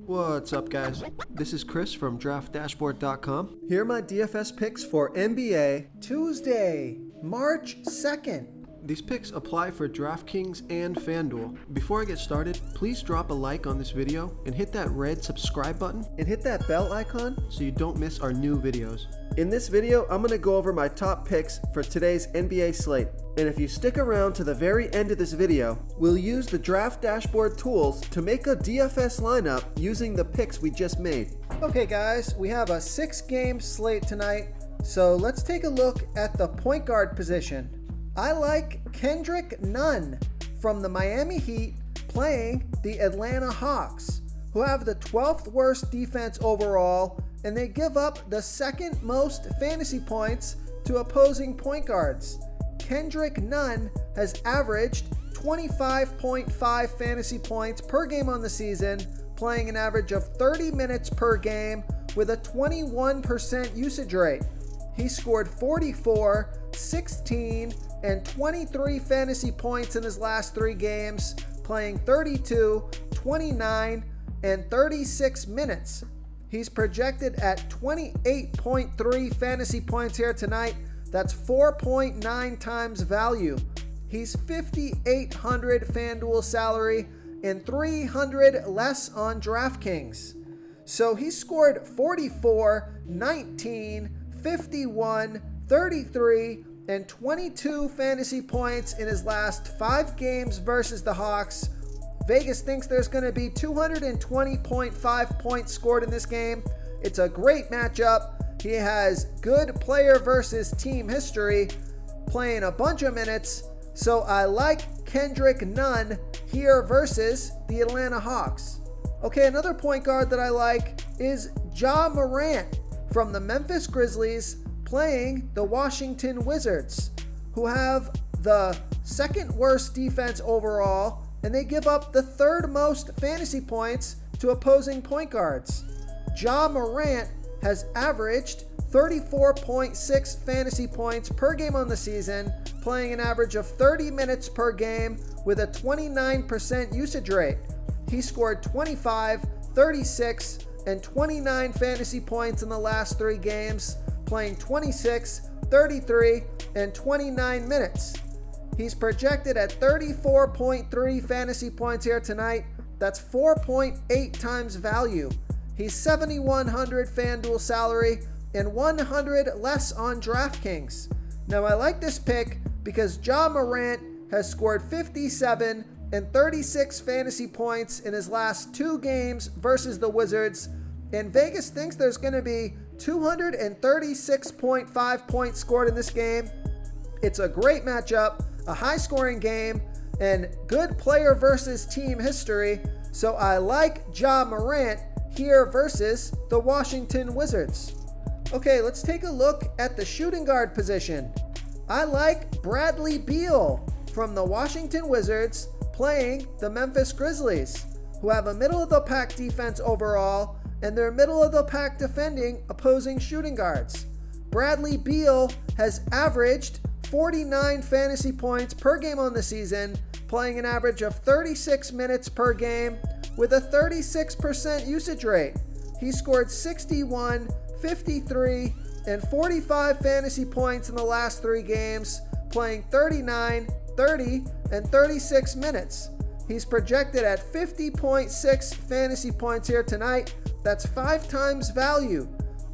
What's up, guys? This is Chris from DraftDashboard.com. Here are my DFS picks for NBA Tuesday, March 2nd. These picks apply for DraftKings and FanDuel. Before I get started, please drop a like on this video and hit that red subscribe button and hit that bell icon so you don't miss our new videos. In this video, I'm going to go over my top picks for today's NBA slate. And if you stick around to the very end of this video, we'll use the Draft Dashboard tools to make a DFS lineup using the picks we just made. Okay guys, we have a 6-game slate tonight, so let's take a look at the point guard position. I like Kendrick Nunn from the Miami Heat playing the Atlanta Hawks, who have the 12th worst defense overall, and they give up the second most fantasy points to opposing point guards. Kendrick Nunn has averaged 25.5 fantasy points per game on the season, playing an average of 30 minutes per game with a 21% usage rate. He scored 44, 16, and 23 fantasy points in his last 3 games, playing 32, 29, and 36 minutes. He's projected at 28.3 fantasy points here tonight. That's 4.9 times value. He's 5,800 FanDuel salary and 300 less on DraftKings. So he scored 44, 19, 51, 33, and 22 fantasy points in his last 5 games versus the Hawks. Vegas thinks there's going to be 220.5 points scored in this game. It's a great matchup. He has good player versus team history, playing a bunch of minutes. So I like Kendrick Nunn here versus the Atlanta Hawks. Okay, another point guard that I like is Ja Morant from the Memphis Grizzlies playing the Washington Wizards, who have the second worst defense overall, and they give up the 3rd most fantasy points to opposing point guards. Ja Morant has averaged 34.6 fantasy points per game on the season, playing an average of 30 minutes per game with a 29% usage rate. He scored 25, 36, and 29 fantasy points in the last 3 games, playing 26, 33, and 29 minutes. He's projected at 34.3 fantasy points here tonight. That's 4.8 times value. He's 7,100 FanDuel salary and 100 less on DraftKings. Now I like this pick because Ja Morant has scored 57 and 36 fantasy points in his last 2 games versus the Wizards, and Vegas thinks there's going to be 236.5 points scored in this game. It's a great matchup, a high-scoring game, and good player versus team history, so I like Ja Morant here versus the Washington Wizards. Okay, let's take a look at the shooting guard position. I like Bradley Beal from the Washington Wizards playing the Memphis Grizzlies, who have a middle-of-the-pack defense overall, and they're middle-of-the-pack defending opposing shooting guards. Bradley Beal has averaged 49 fantasy points per game on the season, playing an average of 36 minutes per game with a 36% usage rate. He scored 61, 53, and 45 fantasy points in the last 3 games, playing 39, 30, and 36 minutes. He's projected at 50.6 fantasy points here tonight. That's 5 times value.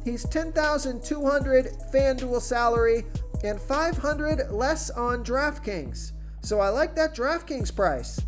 He's 10,200 FanDuel salary and 500 less on DraftKings. So I like that DraftKings price.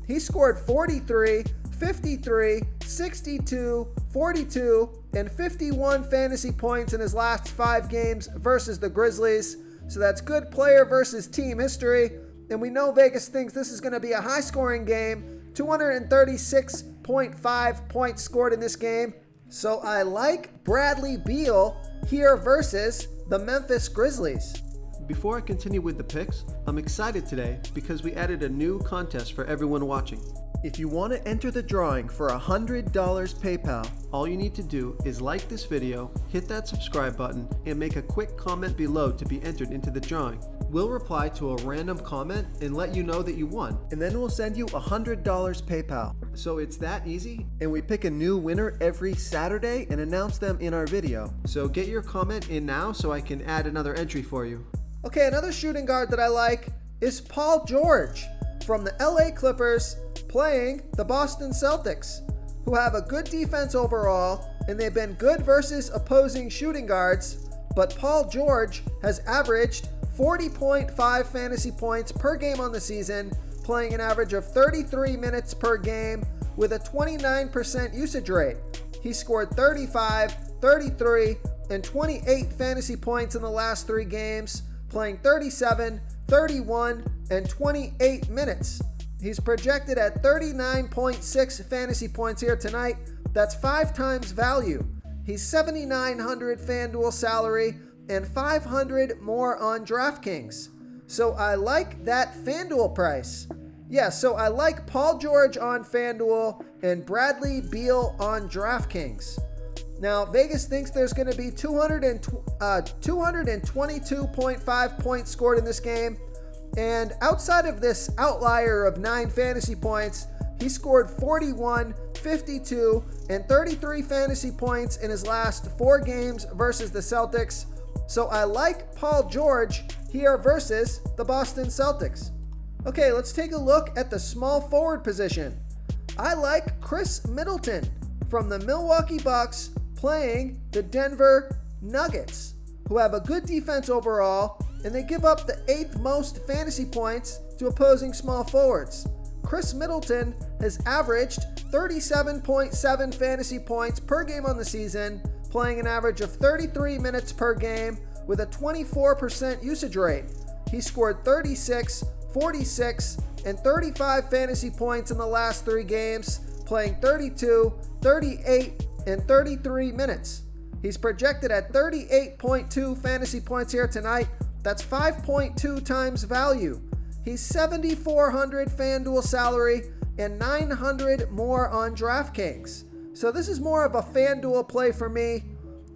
He scored 43, 53, 62, 42, and 51 fantasy points in his last 5 games versus the Grizzlies. So that's good player versus team history. And we know Vegas thinks this is going to be a high-scoring game. 236.5 points scored in this game. So I like Bradley Beal here versus the Memphis Grizzlies. Before I continue with the picks, I'm excited today because we added a new contest for everyone watching. If you want to enter the drawing for $100 PayPal, all you need to do is like this video, hit that subscribe button, and make a quick comment below to be entered into the drawing. we'll reply to a random comment and let you know that you won. And then we'll send you $100 PayPal. So it's that easy. And we pick a new winner every Saturday and announce them in our video. So get your comment in now so I can add another entry for you. Okay, another shooting guard that I like is Paul George from the LA Clippers playing the Boston Celtics, who have a good defense overall, and they've been good versus opposing shooting guards, but Paul George has averaged 40.5 fantasy points per game on the season, playing an average of 33 minutes per game with a 29% usage rate. He scored 35, 33, and 28 fantasy points in the last 3 games, playing 37, 31, and 28 minutes. He's projected at 39.6 fantasy points here tonight. That's 5 times value. He's $7,900 FanDuel salary and $500 more on DraftKings. So I like that FanDuel price. Yeah, so I like Paul George on FanDuel and Bradley Beal on DraftKings. Now, Vegas thinks there's going to be 222.5 points scored in this game. And outside of this outlier of 9 fantasy points, he scored 41, 52, and 33 fantasy points in his last 4 games versus the Celtics. So I like Paul George here versus the Boston Celtics. Okay, let's take a look at the small forward position. I like Chris Middleton from the Milwaukee Bucks playing the Denver Nuggets, who have a good defense overall, and they give up the 8th most fantasy points to opposing small forwards. Chris Middleton has averaged 37.7 fantasy points per game on the season, playing an average of 33 minutes per game with a 24% usage rate. He scored 36, 46, and 35 fantasy points in the last 3 games, playing 32, 38, and 33 minutes. He's projected at 38.2 fantasy points here tonight. That's 5.2 times value. He's $7,400 FanDuel salary and $900 more on DraftKings. So this is more of a FanDuel play for me.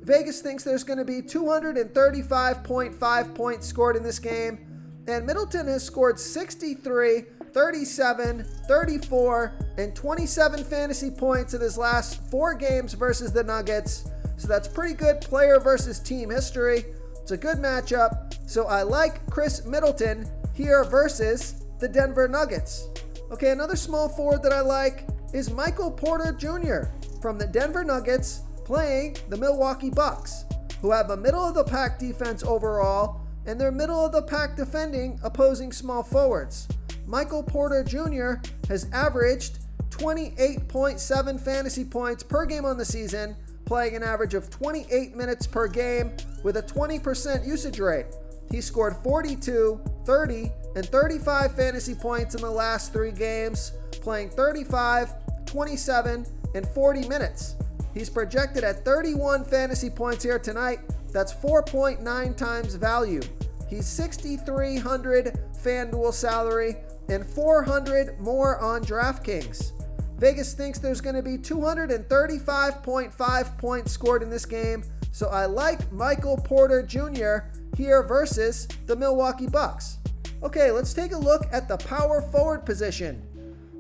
Vegas thinks there's going to be 235.5 points scored in this game. And Middleton has scored 63, 37, 34, and 27 fantasy points in his last 4 games versus the Nuggets. So that's pretty good player versus team history. It's a good matchup. So I like Chris Middleton here versus the Denver Nuggets. Okay, another small forward that I like is Michael Porter Jr. from the Denver Nuggets playing the Milwaukee Bucks, who have a middle-of-the-pack defense overall, and they're middle-of-the-pack defending opposing small forwards. Michael Porter Jr. has averaged 28.7 fantasy points per game on the season, playing an average of 28 minutes per game with a 20% usage rate. He scored 42, 30, and 35 fantasy points in the last 3 games, playing 35, 27, and 40 minutes. He's projected at 31 fantasy points here tonight. That's 4.9 times value. He's $6,300 FanDuel salary and $400 more on DraftKings. Vegas thinks there's going to be 235.5 points scored in this game, so I like Michael Porter Jr. here versus the Milwaukee Bucks. Okay, let's take a look at the power forward position.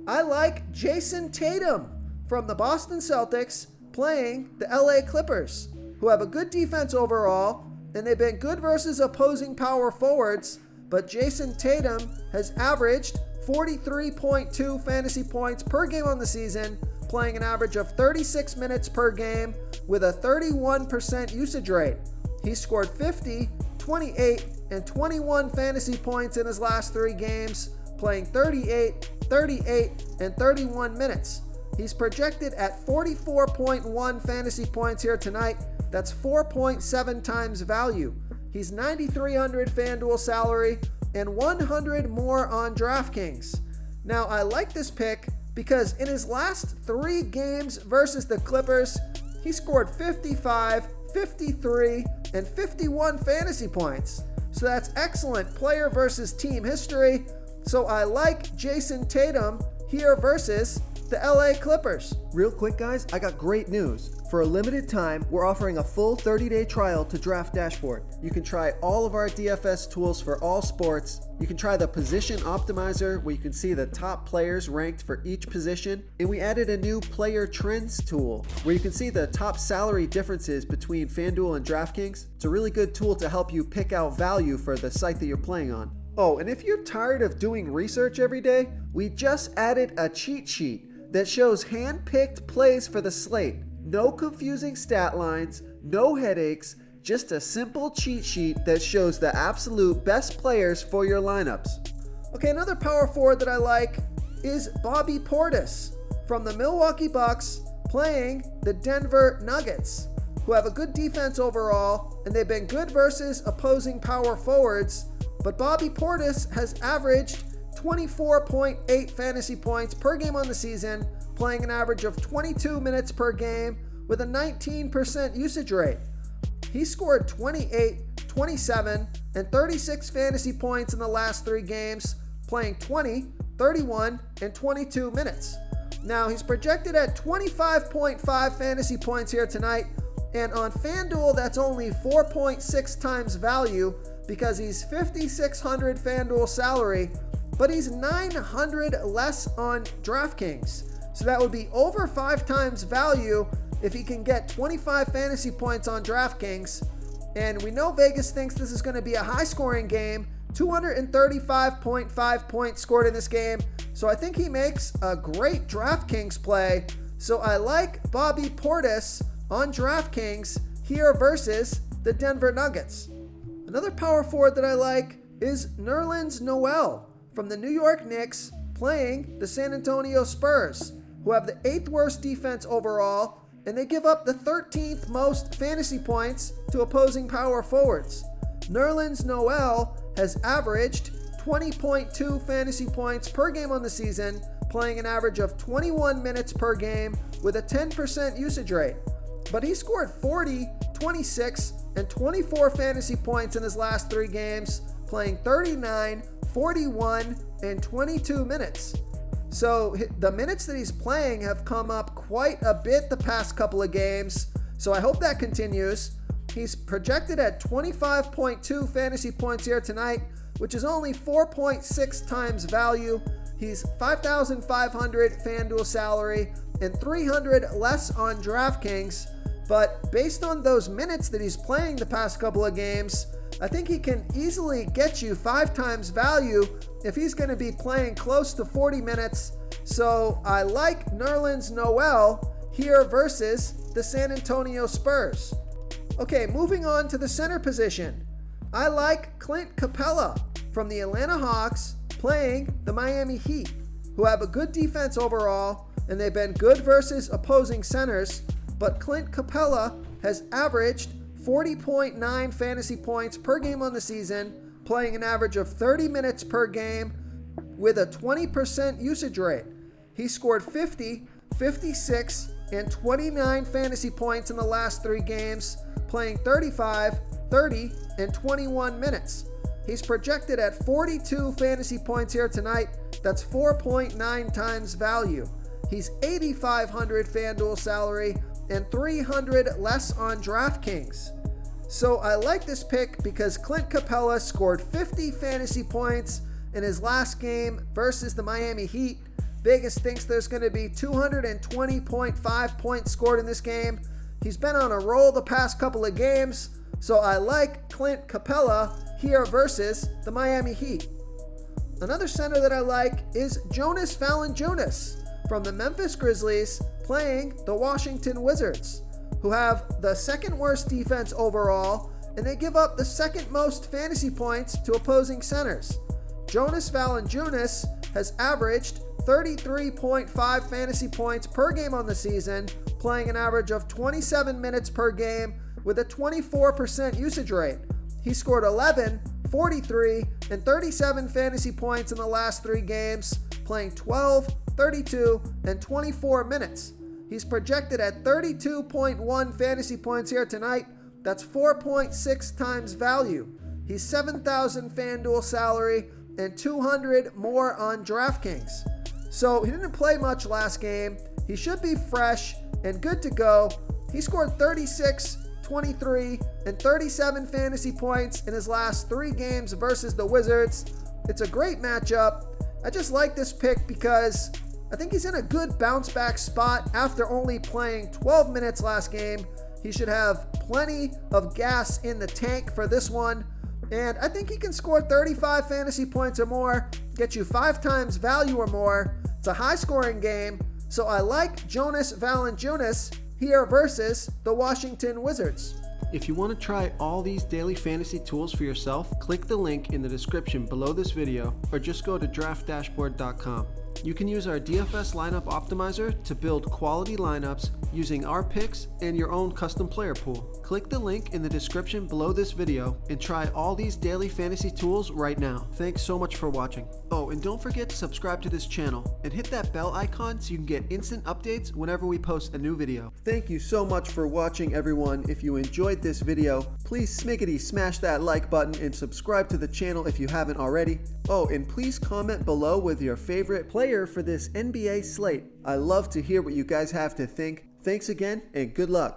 I like Jayson Tatum from the Boston Celtics playing the LA Clippers, who have a good defense overall, and they've been good versus opposing power forwards, but Jayson Tatum has averaged 43.2 fantasy points per game on the season, playing an average of 36 minutes per game with a 31% usage rate. He scored 50, 28, and 21 fantasy points in his last 3 games, playing 38, 38, and 31 minutes. He's projected at 44.1 fantasy points here tonight. That's 4.7 times value. He's $9,300 FanDuel salary and $100 more on DraftKings. Now, I like this pick because in his last 3 games versus the Clippers, he scored 55, 53, and 51 fantasy points. So that's excellent player versus team history. So I like Jayson Tatum here versus the LA Clippers. Real quick, guys, I got great news. For a limited time, we're offering a full 30-day trial to Draft Dashboard. You can try all of our DFS tools for all sports. You can try the Position Optimizer, where you can see the top players ranked for each position. And we added a new Player Trends tool, where you can see the top salary differences between FanDuel and DraftKings. It's a really good tool to help you pick out value for the site that you're playing on. Oh, and if you're tired of doing research every day, we just added a cheat sheet that shows hand-picked plays for the slate. No confusing stat lines, no headaches, just a simple cheat sheet that shows the absolute best players for your lineups. Okay, another power forward that I like is Bobby Portis from the Milwaukee Bucks playing the Denver Nuggets, who have a good defense overall, and they've been good versus opposing power forwards, but Bobby Portis has averaged 24.8 fantasy points per game on the season, playing an average of 22 minutes per game with a 19% usage rate. He scored 28, 27, and 36 fantasy points in the last 3 games, playing 20, 31, and 22 minutes. Now, he's projected at 25.5 fantasy points here tonight, and on FanDuel, that's only 4.6 times value because he's $5,600 FanDuel salary, but he's $900 less on DraftKings. So that would be over 5 times value if he can get 25 fantasy points on DraftKings. And we know Vegas thinks this is going to be a high-scoring game. 235.5 points scored in this game. So I think he makes a great DraftKings play. So I like Bobby Portis on DraftKings here versus the Denver Nuggets. Another power forward that I like is Nerlens Noel from the New York Knicks playing the San Antonio Spurs, who have the 8th worst defense overall, and they give up the 13th most fantasy points to opposing power forwards. Nerlens Noel has averaged 20.2 fantasy points per game on the season, playing an average of 21 minutes per game with a 10% usage rate. But he scored 40, 26, and 24 fantasy points in his last 3 games, playing 39, 41, and 22 minutes. So the minutes that he's playing have come up quite a bit the past couple of games, so I hope that continues. He's projected at 25.2 fantasy points here tonight, which is only 4.6 times value. He's $5,500 FanDuel salary and $300 less on DraftKings, but based on those minutes that he's playing the past couple of games, I think he can easily get you 5 times value if he's going to be playing close to 40 minutes. So I like Nerlens Noel here versus the San Antonio Spurs. Okay, moving on to the center position. I like Clint Capela from the Atlanta Hawks playing the Miami Heat, who have a good defense overall, and they've been good versus opposing centers, but Clint Capela has averaged 40.9 fantasy points per game on the season, playing an average of 30 minutes per game with a 20% usage rate. He scored 50, 56, and 29 fantasy points in the last 3 games, playing 35, 30, and 21 minutes. He's projected at 42 fantasy points here tonight. That's 4.9 times value. He's $8,500 FanDuel salary and $300 less on DraftKings. So I like this pick because Clint Capela scored 50 fantasy points in his last game versus the Miami Heat. Vegas thinks there's going to be 220.5 points scored in this game. He's been on a roll the past couple of games, so I like Clint Capela here versus the Miami Heat. Another center that I like is Jonas Valanjuno from the Memphis Grizzlies playing the Washington Wizards, who have the 2nd worst defense overall, and they give up the 2nd most fantasy points to opposing centers. Jonas Valanjuno has averaged 33.5 fantasy points per game on the season, playing an average of 27 minutes per game with a 24% usage rate. He scored 11, 43, and 37 fantasy points in the last 3 games, playing 12, 32, and 24 minutes. He's projected at 32.1 fantasy points here tonight. That's 4.6 times value. He's $7,000 FanDuel salary and $200 more on DraftKings. So he didn't play much last game. He should be fresh and good to go. He scored 36, 23, and 37 fantasy points in his last 3 games versus the Wizards. It's a great matchup. I just like this pick because I think he's in a good bounce back spot after only playing 12 minutes last game. He should have plenty of gas in the tank for this one. And I think he can score 35 fantasy points or more, get you 5 times value or more. It's a high scoring game. So I like Jonas Valanjuno here versus the Washington Wizards. If you want to try all these daily fantasy tools for yourself, click the link in the description below this video or just go to draftdashboard.com. You can use our DFS lineup optimizer to build quality lineups using our picks and your own custom player pool. Click the link in the description below this video and try all these daily fantasy tools right now. Thanks so much for watching. Oh, and don't forget to subscribe to this channel and hit that bell icon so you can get instant updates whenever we post a new video. Thank you so much for watching, everyone. If you enjoyed this video, please smiggity smash that like button and subscribe to the channel if you haven't already. Oh, and please comment below with your favorite player for this NBA slate. I love to hear what you guys have to think. Thanks again, and good luck.